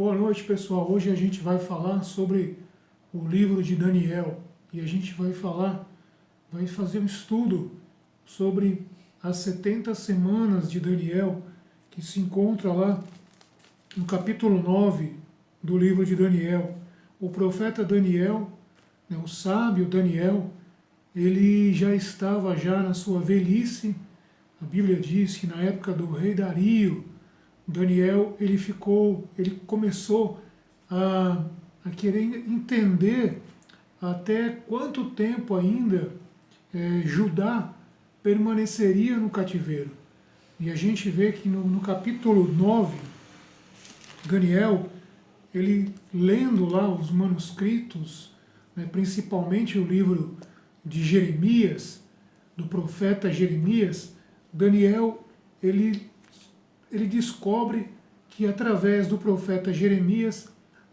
Boa noite, pessoal. Hoje a gente vai falar sobre o livro de Daniel e a gente vai fazer um estudo sobre as 70 semanas de Daniel, que se encontra lá no capítulo 9 do livro de Daniel. O profeta Daniel, o sábio Daniel, ele já estava na sua velhice. A Bíblia diz que na época do rei Dario, Daniel ele começou a querer entender até quanto tempo ainda Judá permaneceria no cativeiro. E a gente vê que no capítulo 9, Daniel, ele lendo lá os manuscritos, principalmente o livro de Jeremias, do profeta Jeremias, Daniel, ele descobre que através do profeta Jeremias,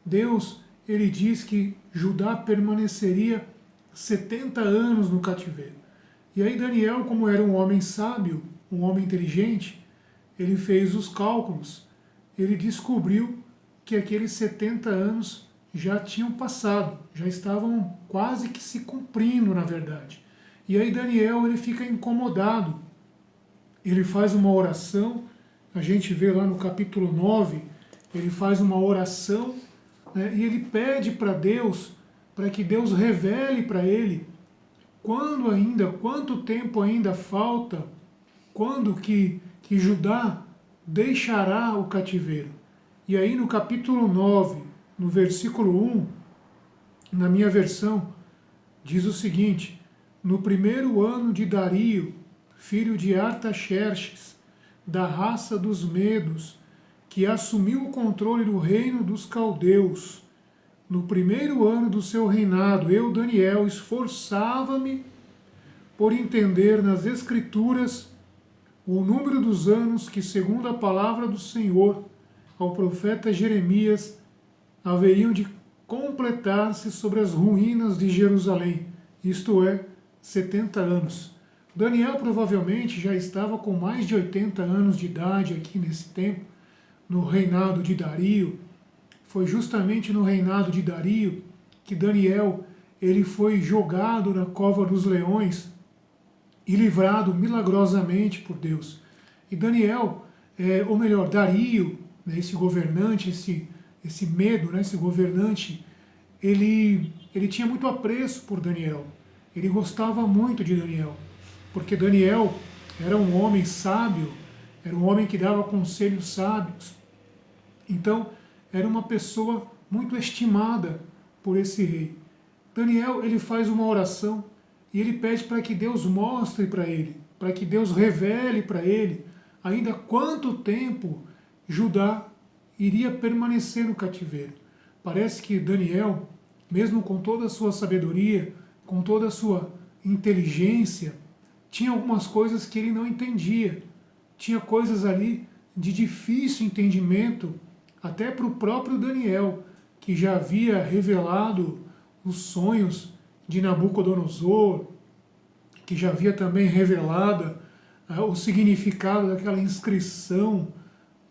Deus, ele diz que Judá permaneceria 70 anos no cativeiro. E aí Daniel, como era um homem sábio, um homem inteligente, ele fez os cálculos, ele descobriu que aqueles 70 anos já tinham passado, já estavam quase que se cumprindo, na verdade. E aí Daniel, ele fica incomodado, ele faz uma oração. A gente vê lá no capítulo 9, ele faz uma oração, e ele pede para Deus, para que Deus revele para ele quanto tempo ainda falta, quando que Judá deixará o cativeiro. E aí no capítulo 9, no versículo 1, na minha versão, diz o seguinte: no primeiro ano de Dario, filho de Artaxerxes, da raça dos Medos, que assumiu o controle do reino dos caldeus. No primeiro ano do seu reinado, eu, Daniel, esforçava-me por entender nas Escrituras o número dos anos que, segundo a palavra do Senhor, ao profeta Jeremias, haveriam de completar-se sobre as ruínas de Jerusalém, isto é, 70 anos. Daniel provavelmente já estava com mais de 80 anos de idade aqui nesse tempo, no reinado de Dario. Foi justamente no reinado de Dario que Daniel ele foi jogado na cova dos leões e livrado milagrosamente por Deus. E Daniel, ou melhor, Dario, esse governante, esse Medo, esse governante, ele tinha muito apreço por Daniel. Ele gostava muito de Daniel, porque Daniel era um homem sábio, era um homem que dava conselhos sábios. Então, era uma pessoa muito estimada por esse rei. Daniel, ele faz uma oração e ele pede para que Deus mostre para ele, para que Deus revele para ele ainda quanto tempo Judá iria permanecer no cativeiro. Parece que Daniel, mesmo com toda a sua sabedoria, com toda a sua inteligência, tinha algumas coisas que ele não entendia. Tinha coisas ali de difícil entendimento, até para o próprio Daniel, que já havia revelado os sonhos de Nabucodonosor, que já havia também revelado o significado daquela inscrição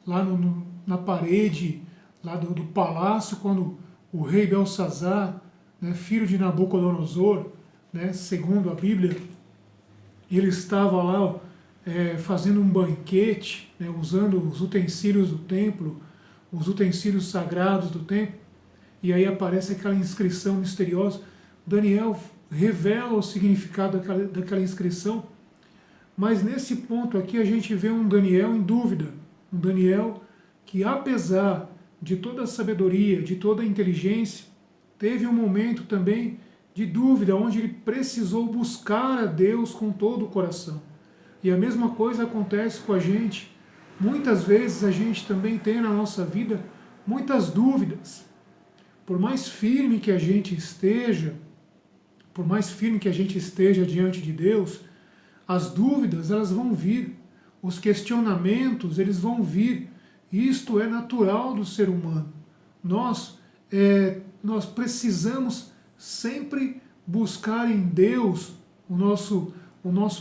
lá na parede lá do palácio, quando o rei Belsazar, filho de Nabucodonosor, segundo a Bíblia, ele estava lá fazendo um banquete, usando os utensílios do templo, os utensílios sagrados do templo, e aí aparece aquela inscrição misteriosa. Daniel revela o significado daquela inscrição, mas nesse ponto aqui a gente vê um Daniel em dúvida, um Daniel que, apesar de toda a sabedoria, de toda a inteligência, teve um momento também de dúvida, onde ele precisou buscar a Deus com todo o coração. E a mesma coisa acontece com a gente. Muitas vezes a gente também tem na nossa vida muitas dúvidas. Por mais firme que a gente esteja, diante de Deus, as dúvidas elas vão vir, os questionamentos eles vão vir. Isto é natural do ser humano. Nós precisamos sempre buscar em Deus o nosso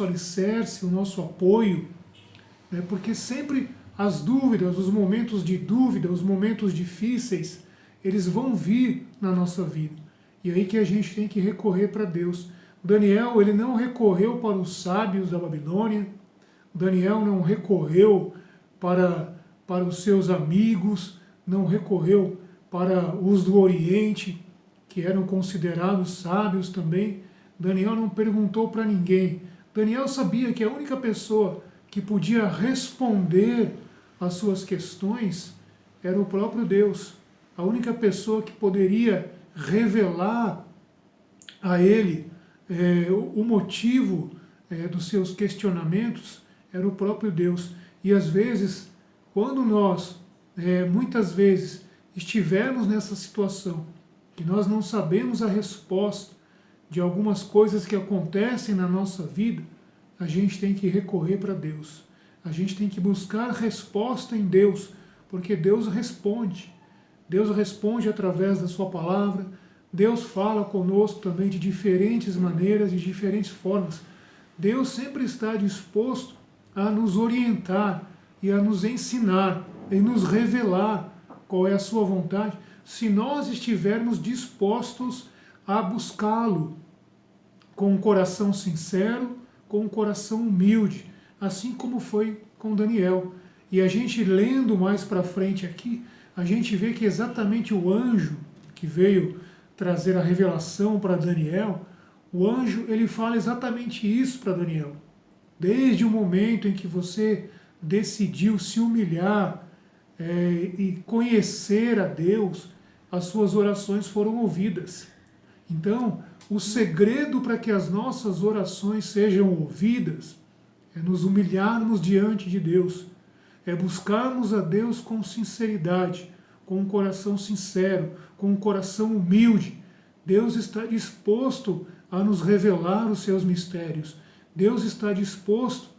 alicerce, o nosso apoio, porque sempre as dúvidas, os momentos de dúvida, os momentos difíceis, eles vão vir na nossa vida. E aí que a gente tem que recorrer para Deus. Daniel, ele não recorreu para os sábios da Babilônia, Daniel não recorreu para os seus amigos, não recorreu para os do Oriente, que eram considerados sábios também. Daniel não perguntou para ninguém. Daniel sabia que a única pessoa que podia responder às suas questões era o próprio Deus. A única pessoa que poderia revelar a ele o motivo dos seus questionamentos era o próprio Deus. E às vezes, quando nós, muitas vezes, estivermos nessa situação, que nós não sabemos a resposta de algumas coisas que acontecem na nossa vida, a gente tem que recorrer para Deus. A gente tem que buscar resposta em Deus, porque Deus responde. Deus responde através da sua palavra. Deus fala conosco também de diferentes maneiras, de diferentes formas. Deus sempre está disposto a nos orientar e a nos ensinar e nos revelar qual é a sua vontade, se nós estivermos dispostos a buscá-lo com um coração sincero, com um coração humilde, assim como foi com Daniel. E a gente lendo mais para frente aqui, a gente vê que exatamente o anjo que veio trazer a revelação para Daniel, o anjo ele fala exatamente isso para Daniel. Desde o momento em que você decidiu se humilhar e conhecer a Deus, as suas orações foram ouvidas. Então, o segredo para que as nossas orações sejam ouvidas é nos humilharmos diante de Deus, é buscarmos a Deus com sinceridade, com um coração sincero, com um coração humilde. Deus está disposto a nos revelar os seus mistérios. Deus está disposto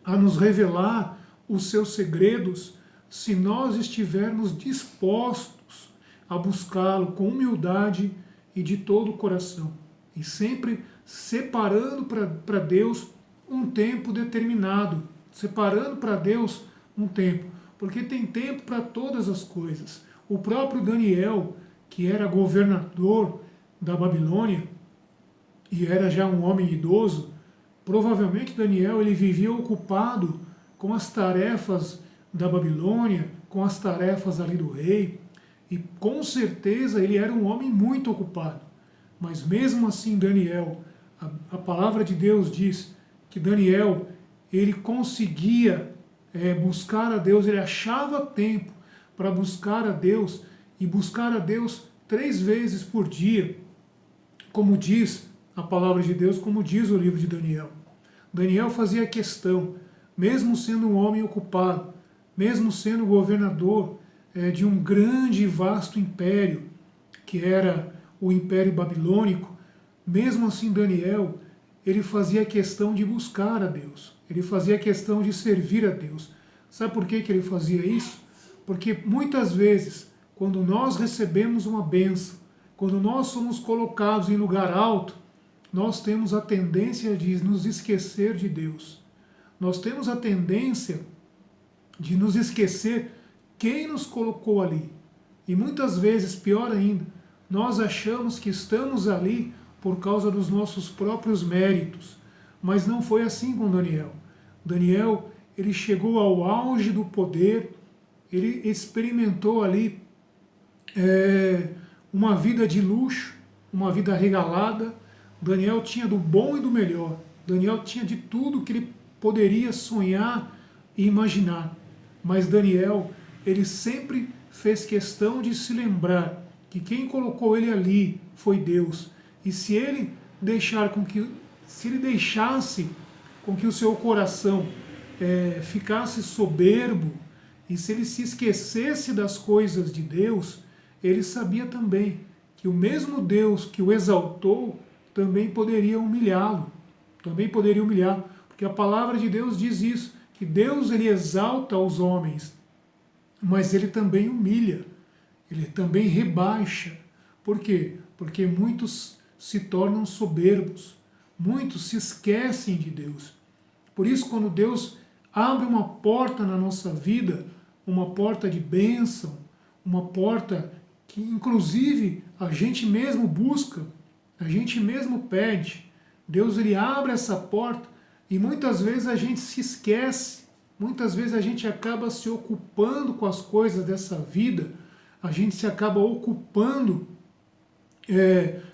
a nos revelar os seus segredos se nós estivermos dispostos a buscá-lo com humildade e de todo o coração. E sempre separando para Deus um tempo determinado. Separando para Deus um tempo. Porque tem tempo para todas as coisas. O próprio Daniel, que era governador da Babilônia, e era já um homem idoso, provavelmente Daniel ele vivia ocupado com as tarefas da Babilônia, com as tarefas ali do rei, e com certeza ele era um homem muito ocupado. Mas mesmo assim Daniel, a palavra de Deus diz que Daniel, ele conseguia buscar a Deus, ele achava tempo para buscar a Deus, e buscar a Deus 3 vezes por dia, como diz a palavra de Deus, como diz o livro de Daniel. Daniel fazia questão, mesmo sendo um homem ocupado, mesmo sendo governador de um grande e vasto império, que era o Império Babilônico, mesmo assim Daniel, ele fazia questão de buscar a Deus, ele fazia questão de servir a Deus. Sabe por que ele fazia isso? Porque muitas vezes, quando nós recebemos uma bênção, quando nós somos colocados em lugar alto, nós temos a tendência de nos esquecer de Deus. Nós temos a tendência de nos esquecer quem nos colocou ali. E muitas vezes, pior ainda, nós achamos que estamos ali por causa dos nossos próprios méritos. Mas não foi assim com Daniel. Daniel, ele chegou ao auge do poder, ele experimentou ali uma vida de luxo, uma vida regalada. Daniel tinha do bom e do melhor. Daniel tinha de tudo que ele poderia sonhar e imaginar. Mas Daniel, ele sempre fez questão de se lembrar que quem colocou ele ali foi Deus. E se ele deixasse com que o seu coração ficasse soberbo, e se ele se esquecesse das coisas de Deus, ele sabia também que o mesmo Deus que o exaltou também poderia humilhá-lo. Também poderia humilhá-lo. Porque a palavra de Deus diz isso, que Deus ele exalta os homens, mas ele também humilha, ele também rebaixa. Por quê? Porque muitos se tornam soberbos, muitos se esquecem de Deus. Por isso, quando Deus abre uma porta na nossa vida, uma porta de bênção, uma porta que inclusive a gente mesmo busca, a gente mesmo pede. Deus ele abre essa porta e muitas vezes a gente se esquece, muitas vezes a gente acaba se ocupando com as coisas dessa vida, a gente se acaba ocupando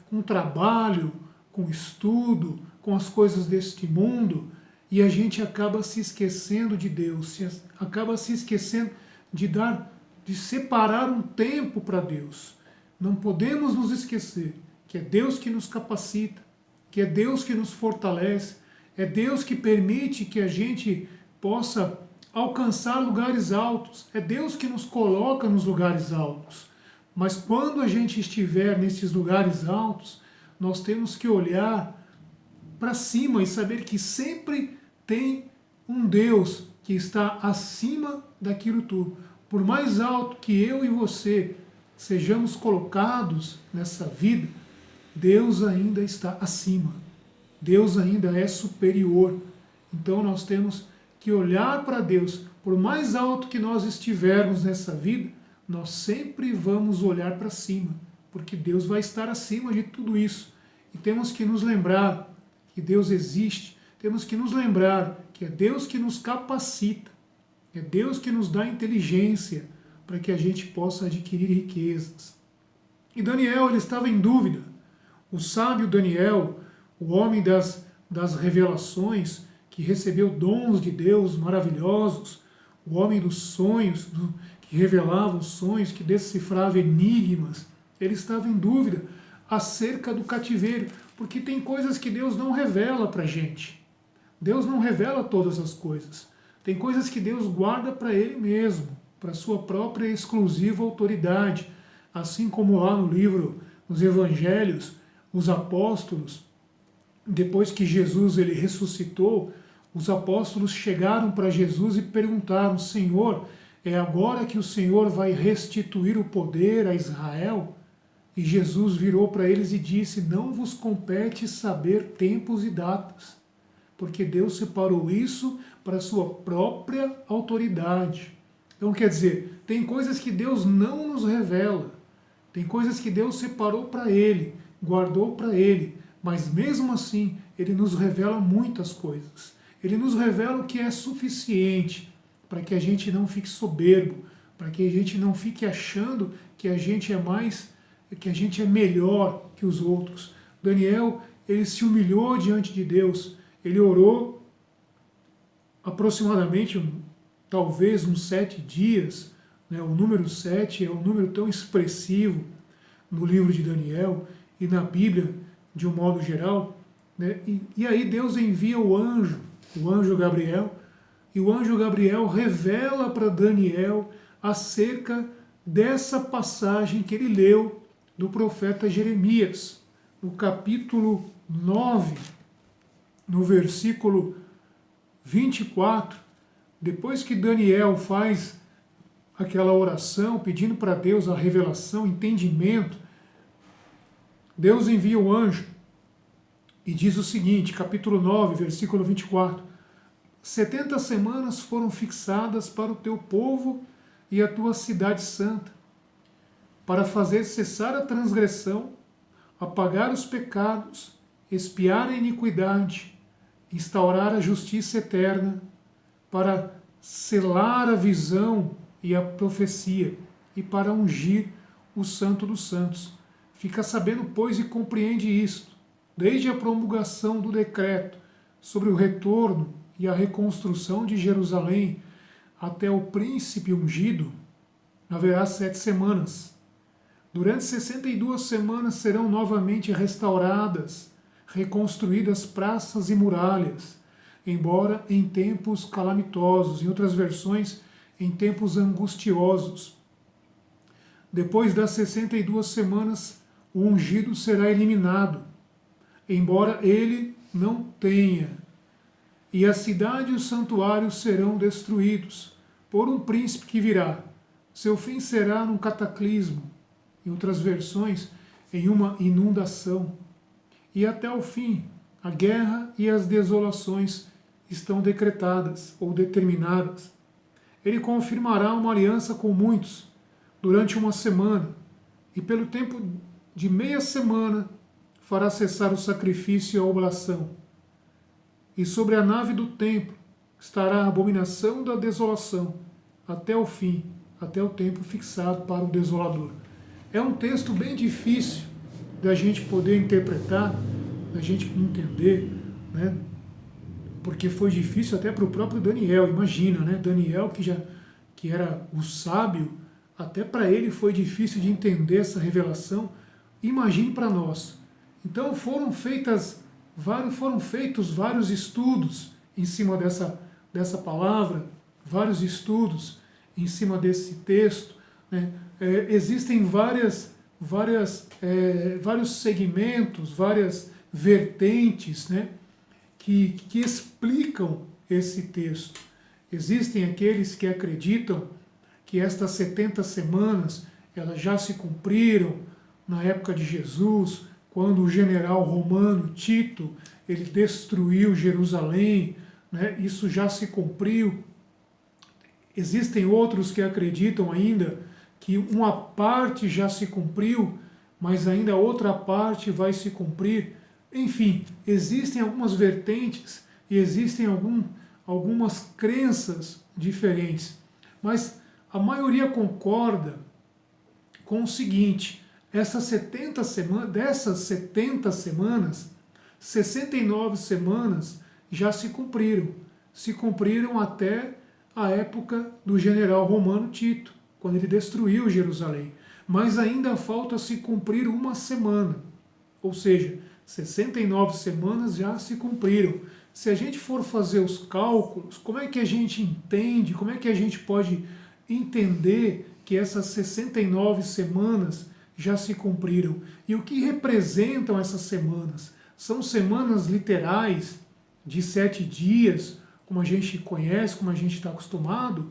com trabalho, com estudo, com as coisas deste mundo, e a gente acaba se esquecendo de Deus, acaba se esquecendo de separar um tempo para Deus. Não podemos nos esquecer que é Deus que nos capacita, que é Deus que nos fortalece, é Deus que permite que a gente possa alcançar lugares altos, é Deus que nos coloca nos lugares altos. Mas quando a gente estiver nesses lugares altos, nós temos que olhar para cima e saber que sempre tem um Deus que está acima daquilo tudo. Por mais alto que eu e você sejamos colocados nessa vida, Deus ainda está acima. Deus ainda é superior. Então nós temos que olhar para Deus. Por mais alto que nós estivermos nessa vida, nós sempre vamos olhar para cima, porque Deus vai estar acima de tudo isso. E temos que nos lembrar que Deus existe, temos que nos lembrar que é Deus que nos capacita, é Deus que nos dá inteligência para que a gente possa adquirir riquezas. E Daniel, ele estava em dúvida. O sábio Daniel, o homem das revelações, que recebeu dons de Deus maravilhosos, o homem dos sonhos, que revelava os sonhos, que decifrava enigmas, ele estava em dúvida acerca do cativeiro, porque tem coisas que Deus não revela para a gente. Deus não revela todas as coisas. Tem coisas que Deus guarda para Ele mesmo, para sua própria exclusiva autoridade. Assim como lá no livro, nos Evangelhos, os apóstolos, depois que Jesus ele ressuscitou, os apóstolos chegaram para Jesus e perguntaram: Senhor, é agora que o Senhor vai restituir o poder a Israel? E Jesus virou para eles e disse: não vos compete saber tempos e datas, porque Deus separou isso para a sua própria autoridade. Então quer dizer, tem coisas que Deus não nos revela, tem coisas que Deus separou para Ele, guardou para Ele, mas mesmo assim Ele nos revela muitas coisas. Ele nos revela o que é suficiente para que a gente não fique soberbo, para que a gente não fique achando que a gente é melhor que os outros. Daniel, ele se humilhou diante de Deus, ele orou aproximadamente, talvez uns 7 dias, né? O número 7 é um número tão expressivo no livro de Daniel e na Bíblia de um modo geral, né? E aí Deus envia o anjo Gabriel, e o anjo Gabriel revela para Daniel acerca dessa passagem que ele leu do profeta Jeremias, no capítulo 9, no versículo 24, depois que Daniel faz aquela oração pedindo para Deus a revelação, entendimento, Deus envia o anjo e diz o seguinte, capítulo 9, versículo 24: 70 semanas foram fixadas para o teu povo e a tua cidade santa, para fazer cessar a transgressão, apagar os pecados, expiar a iniquidade, instaurar a justiça eterna, para selar a visão e a profecia, e para ungir o Santo dos Santos. Fica sabendo, pois, e compreende isto: desde a promulgação do decreto sobre o retorno e a reconstrução de Jerusalém até o príncipe ungido, haverá 7 semanas. Durante 62 semanas serão novamente restauradas, reconstruídas praças e muralhas, embora em tempos calamitosos, em outras versões, em tempos angustiosos. Depois das 62 semanas, o ungido será eliminado, embora ele não tenha, e a cidade e o santuário serão destruídos por um príncipe que virá. Seu fim será num cataclismo, em outras versões, em uma inundação. E até o fim, a guerra e as desolações estão decretadas ou determinadas. Ele confirmará uma aliança com muitos durante uma semana, e pelo tempo de meia semana fará cessar o sacrifício e a oblação. E sobre a nave do templo estará a abominação da desolação, até o fim, até o tempo fixado para o desolador. É um texto bem difícil da gente poder interpretar, da gente entender, né? Porque foi difícil até para o próprio Daniel, imagina, né? Daniel, que era o sábio, até para ele foi difícil de entender essa revelação. Imagine para nós. Então foram feitos vários estudos em cima dessa palavra, vários estudos em cima desse texto, né? Existem vários segmentos, várias vertentes, né? que explicam esse texto. Existem aqueles que acreditam que estas 70 semanas elas já se cumpriram na época de Jesus, quando o general romano Tito ele destruiu Jerusalém, né? Isso já se cumpriu. Existem outros que acreditam ainda que uma parte já se cumpriu, mas ainda outra parte vai se cumprir. Enfim, existem algumas vertentes e existem algumas crenças diferentes. Mas a maioria concorda com o seguinte: dessas 70 semanas, 69 semanas já se cumpriram. Se cumpriram até a época do general romano Tito, quando ele destruiu Jerusalém. Mas ainda falta se cumprir uma semana. Ou seja, 69 semanas já se cumpriram. Se a gente for fazer os cálculos, como é que a gente entende, como é que a gente pode entender que essas 69 semanas já se cumpriram? E o que representam essas semanas? São semanas literais de 7 dias, como a gente conhece, como a gente está acostumado?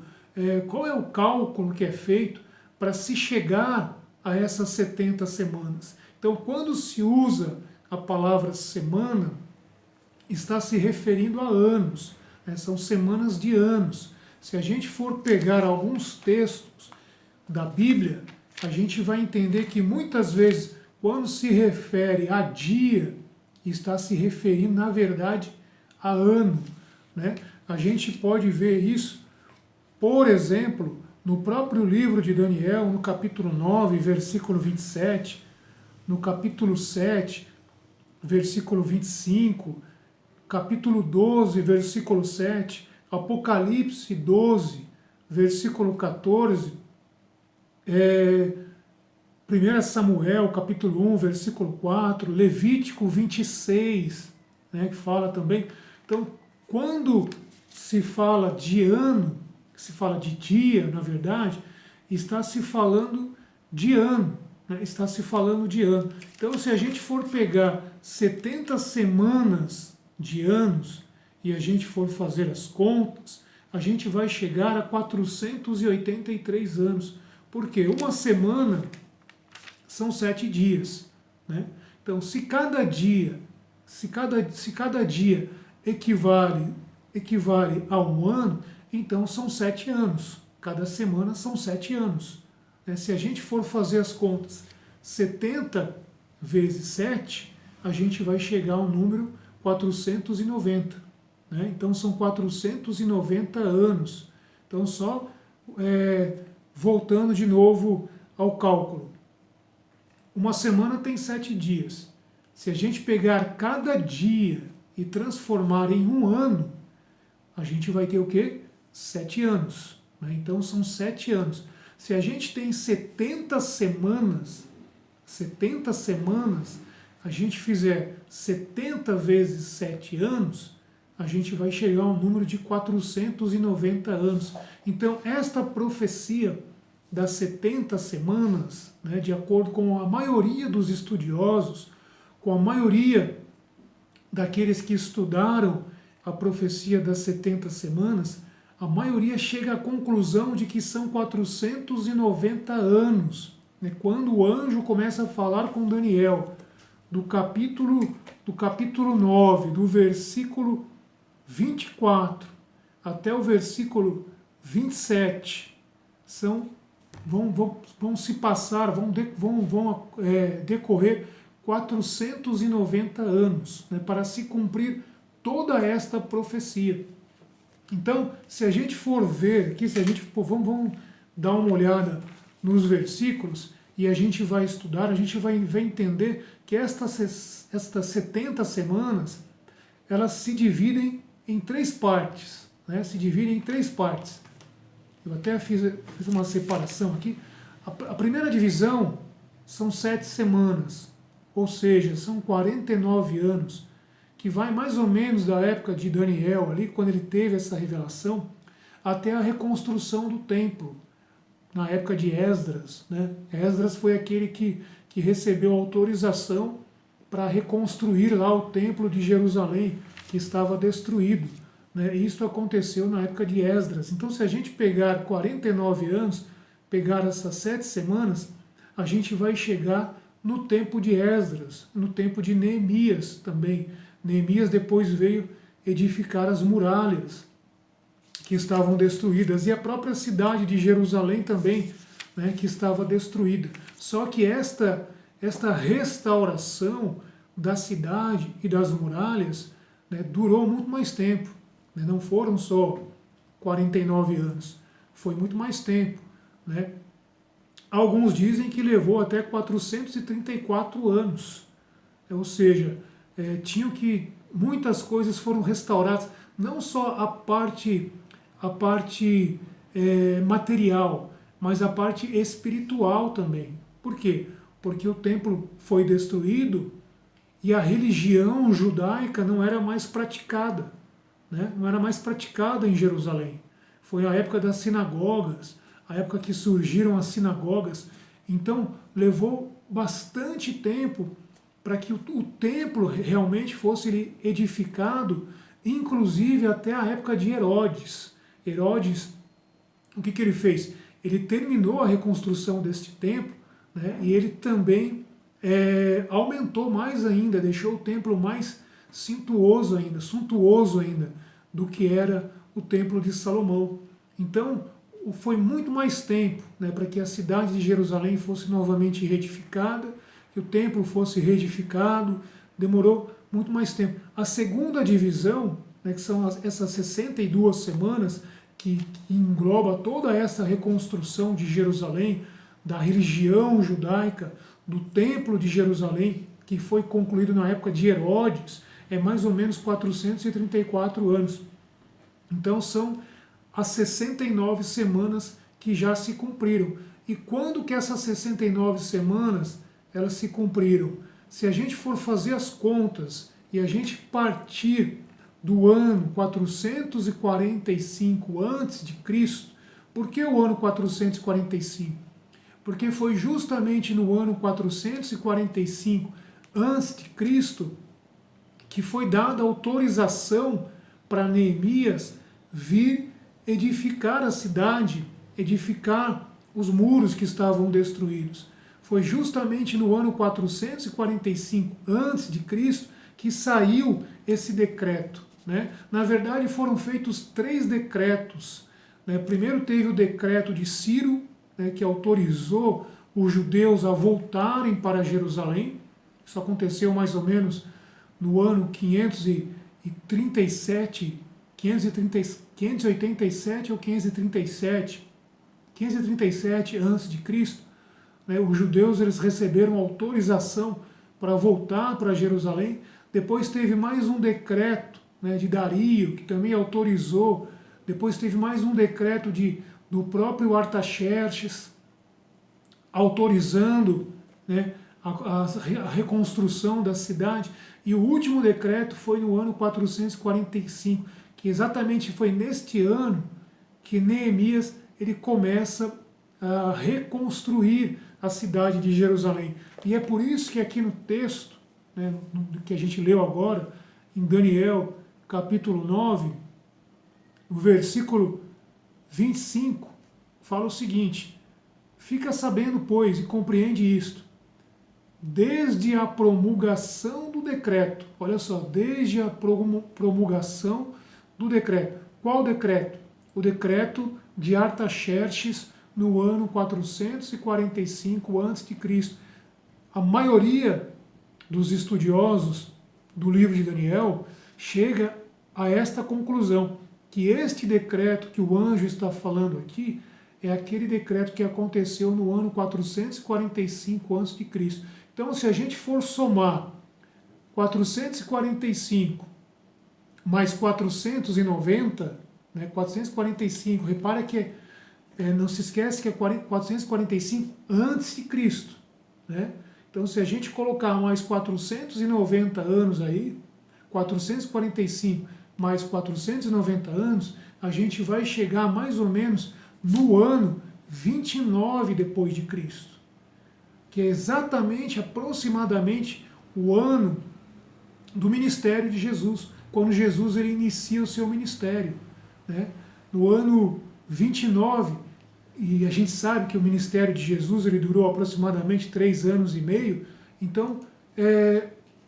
Qual é o cálculo que é feito para se chegar a essas 70 semanas? Então, quando se usa a palavra semana, está se referindo a anos, né? São semanas de anos. Se a gente for pegar alguns textos da Bíblia, a gente vai entender que muitas vezes, quando se refere a dia, está se referindo, na verdade, a ano, né? A gente pode ver isso, por exemplo, no próprio livro de Daniel, no capítulo 9, versículo 27, no capítulo 7, versículo 25, capítulo 12, versículo 7, Apocalipse 12, versículo 14, 1 Samuel, capítulo 1, versículo 4, Levítico 26, né, que fala também. Então, quando se fala de ano, se fala de dia, na verdade, está se falando de ano. Está se falando de ano. Então, se a gente for pegar 70 semanas de anos e a gente for fazer as contas, a gente vai chegar a 483 anos. Porque uma semana são 7 dias. Né? Então, se cada dia equivale a um ano, então são 7 anos. Cada semana são 7 anos. Se a gente for fazer as contas, 70 vezes 7, a gente vai chegar ao número 490. Né? Então são 490 anos. Então só voltando de novo ao cálculo. Uma semana tem 7 dias. Se a gente pegar cada dia e transformar em um ano, a gente vai ter o quê? 7 anos. Né? Então são 7 anos. Se a gente tem 70 semanas, a gente fizer 70 vezes 7 anos, a gente vai chegar ao número de 490 anos. Então, esta profecia das 70 semanas, né, de acordo com a maioria dos estudiosos, com a maioria daqueles que estudaram a profecia das 70 semanas, a maioria chega à conclusão de que são 490 anos. Né? Quando o anjo começa a falar com Daniel, do capítulo 9, do versículo 24 até o versículo 27 vão se passar, vão decorrer 490 anos, né, para se cumprir toda esta profecia. Então, se a gente for ver aqui, se a gente for, vamos dar uma olhada nos versículos e a gente vai estudar, a gente vai entender que estas 70 semanas, elas se dividem em três partes, né? Se dividem em três partes. Eu até fiz uma separação aqui. A primeira divisão são 7 semanas, ou seja, são 49 anos, que vai mais ou menos da época de Daniel, ali, quando ele teve essa revelação, até a reconstrução do templo, na época de Esdras, né? Esdras foi aquele que recebeu autorização para reconstruir lá o templo de Jerusalém, que estava destruído, né? Isso aconteceu na época de Esdras. Então, se a gente pegar 49 anos, pegar essas 7 semanas, a gente vai chegar no tempo de Esdras, no tempo de Neemias também. Neemias depois veio edificar as muralhas que estavam destruídas, e a própria cidade de Jerusalém também, né, que estava destruída. Só que esta restauração da cidade e das muralhas, né, durou muito mais tempo, né, não foram só 49 anos, foi muito mais tempo, né. Alguns dizem que levou até 434 anos, ou seja, muitas coisas foram restauradas, não só a parte material, mas a parte espiritual também. Por quê? Porque o templo foi destruído e a religião judaica não era mais praticada, né? Não era mais praticada em Jerusalém. Foi a época das sinagogas, a época que surgiram as sinagogas. Então levou bastante tempo para que o templo realmente fosse edificado, inclusive até a época de Herodes. Herodes, o que ele fez? Ele terminou a reconstrução deste templo, né, e ele também aumentou mais ainda, deixou o templo mais suntuoso ainda, do que era o templo de Salomão. Então, foi muito mais tempo, né, para que a cidade de Jerusalém fosse novamente reedificada, que o templo fosse reedificado, demorou muito mais tempo. A segunda divisão, né, que são essas 62 semanas, que engloba toda essa reconstrução de Jerusalém, da religião judaica, do templo de Jerusalém, que foi concluído na época de Herodes, é mais ou menos 434 anos. Então são as 69 semanas que já se cumpriram. E quando que essas 69 semanas elas se cumpriram? Se a gente for fazer as contas e a gente partir do ano 445 a.C., por que o ano 445? Porque foi justamente no ano 445 a.C. que foi dada autorização para Neemias vir edificar a cidade, edificar os muros que estavam destruídos. Foi justamente no ano 445 a.C. que saiu esse decreto, né? Na verdade, foram feitos 3 decretos, né? Primeiro teve o decreto de Ciro, né, que autorizou os judeus a voltarem para Jerusalém. Isso aconteceu mais ou menos no ano 587 ou 537 a.C., né, os judeus eles receberam autorização para voltar para Jerusalém. Depois teve mais um decreto, né, de Dario, que também autorizou. Depois teve mais um decreto do próprio Artaxerxes, autorizando, né, a reconstrução da cidade. E o último decreto foi no ano 445, que exatamente foi neste ano que Neemias ele começa a reconstruir a cidade de Jerusalém. E é por isso que aqui no texto, né, que a gente leu agora, em Daniel capítulo 9, o versículo 25, fala o seguinte: fica sabendo, pois, e compreende isto, desde a promulgação do decreto, olha só, desde a promulgação do decreto. Qual decreto? O decreto de Artaxerxes no ano 445 a.C. A maioria dos estudiosos do livro de Daniel chega a esta conclusão, que este decreto que o anjo está falando aqui é aquele decreto que aconteceu no ano 445 a.C. Então, se a gente for somar 445 mais 490, né, 445, repara que não se esquece que é 445 antes de Cristo, né? Então, se a gente colocar mais 490 anos aí, 445 mais 490 anos, a gente vai chegar mais ou menos no ano 29 depois de Cristo, que é exatamente, aproximadamente, o ano do ministério de Jesus, quando Jesus ele inicia o seu ministério, né? No ano 29, e a gente sabe que o ministério de Jesus ele durou aproximadamente 3 anos e meio, então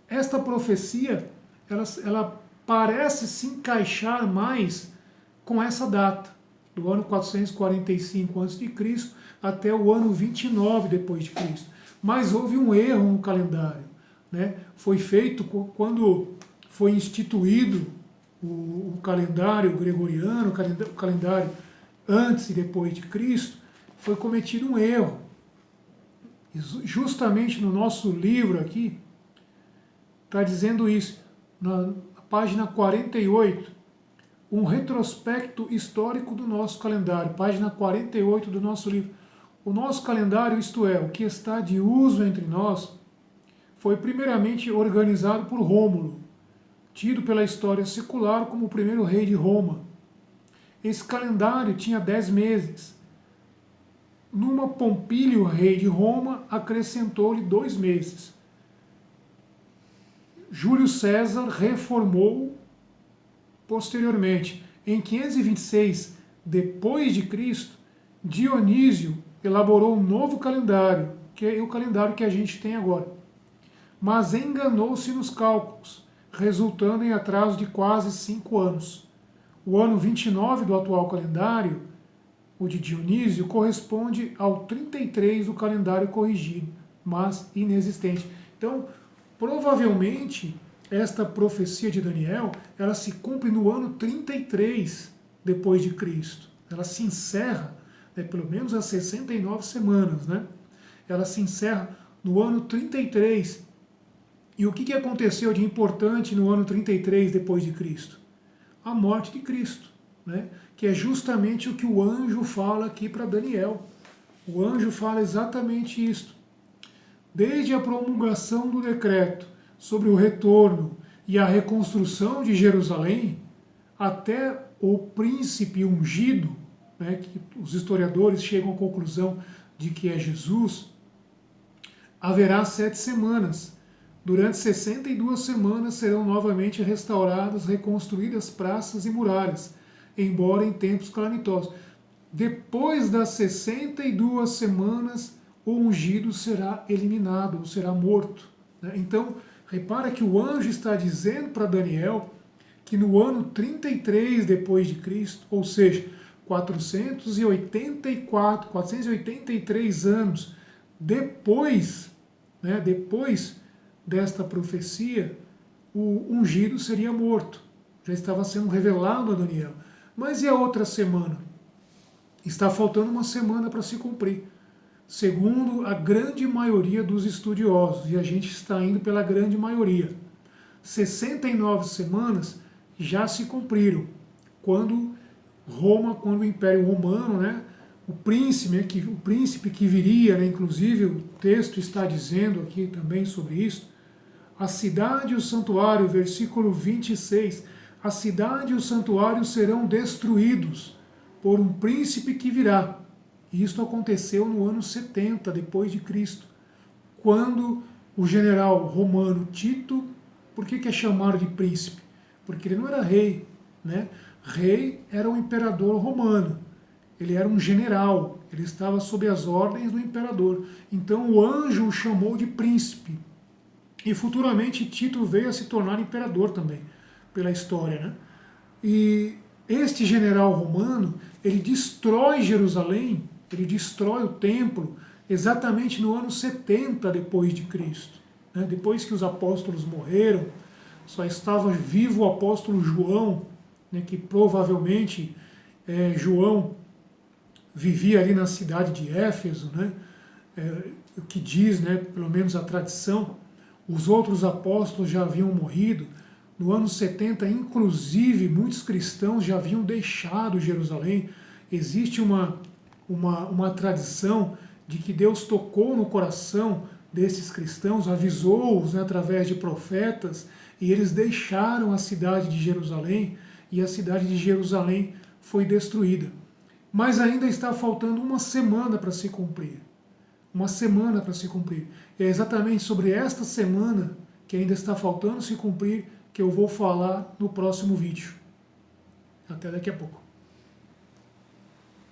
esta profecia ela parece se encaixar mais com essa data, do ano 445 a.C. até o ano 29 depois de Cristo. Mas houve um erro no calendário, né? Foi feito quando foi instituído o calendário gregoriano, o calendário antes e depois de Cristo, foi cometido um erro. E justamente no nosso livro aqui, está dizendo isso, na página 48, um retrospecto histórico do nosso calendário, página 48 do nosso livro. O nosso calendário, isto é, o que está de uso entre nós, foi primeiramente organizado por Rômulo, tido pela história secular como o primeiro rei de Roma. Esse calendário tinha 10 meses. Numa Pompílio, rei de Roma, acrescentou-lhe 2 meses. Júlio César reformou posteriormente. Em 526 depois de Cristo, Dionísio elaborou um novo calendário, que é o calendário que a gente tem agora. Mas enganou-se nos cálculos, resultando em atraso de quase 5 anos. O ano 29 do atual calendário, o de Dionísio, corresponde ao 33 do calendário corrigido, mas inexistente. Então, provavelmente, esta profecia de Daniel, ela se cumpre no ano 33 depois de Cristo. Ela se encerra, pelo menos as 69 semanas, né? Ela se encerra no ano 33. E o que aconteceu de importante no ano 33 depois de Cristo? A morte de Cristo, né? Que é justamente o que o anjo fala aqui para Daniel. O anjo fala exatamente isto. Desde a promulgação do decreto sobre o retorno e a reconstrução de Jerusalém, até o príncipe ungido, né, que os historiadores chegam à conclusão de que é Jesus, haverá 7 semanas. Durante 62 semanas serão novamente restauradas, reconstruídas praças e muralhas, embora em tempos calamitosos. Depois das 62 semanas, o ungido será eliminado, ou será morto. Então, repara que o anjo está dizendo para Daniel que no ano 33 depois de Cristo, ou seja, 483 anos depois, depois desta profecia, o ungido seria morto. Já estava sendo revelado a Daniel. Mas e a outra semana? Está faltando uma semana para se cumprir. Segundo a grande maioria dos estudiosos, e a gente está indo pela grande maioria, 69 semanas já se cumpriram, quando o Império Romano, o príncipe que viria, inclusive o texto está dizendo aqui também sobre isso, a cidade e o santuário, versículo 26, a cidade e o santuário serão destruídos por um príncipe que virá. E isto aconteceu no ano 70 depois de Cristo, quando o general romano Tito, por que é chamado de príncipe? Porque ele não era rei, Rei era o imperador romano, ele era um general, ele estava sob as ordens do imperador. Então o anjo o chamou de príncipe. E futuramente Tito veio a se tornar imperador também, pela história, E este general romano, ele destrói Jerusalém, ele destrói o templo exatamente no ano 70 depois de Cristo. Né? Depois que os apóstolos morreram, só estava vivo o apóstolo João, né, que provavelmente João vivia ali na cidade de Éfeso, né? O que diz, né, pelo menos a tradição. Os outros apóstolos já haviam morrido. No ano 70, inclusive, muitos cristãos já haviam deixado Jerusalém. Existe uma tradição de que Deus tocou no coração desses cristãos, avisou-os, né, através de profetas, e eles deixaram a cidade de Jerusalém, e a cidade de Jerusalém foi destruída. Mas ainda está faltando uma semana para se cumprir. Uma semana para se cumprir. E é exatamente sobre esta semana que ainda está faltando se cumprir que eu vou falar no próximo vídeo. Até daqui a pouco.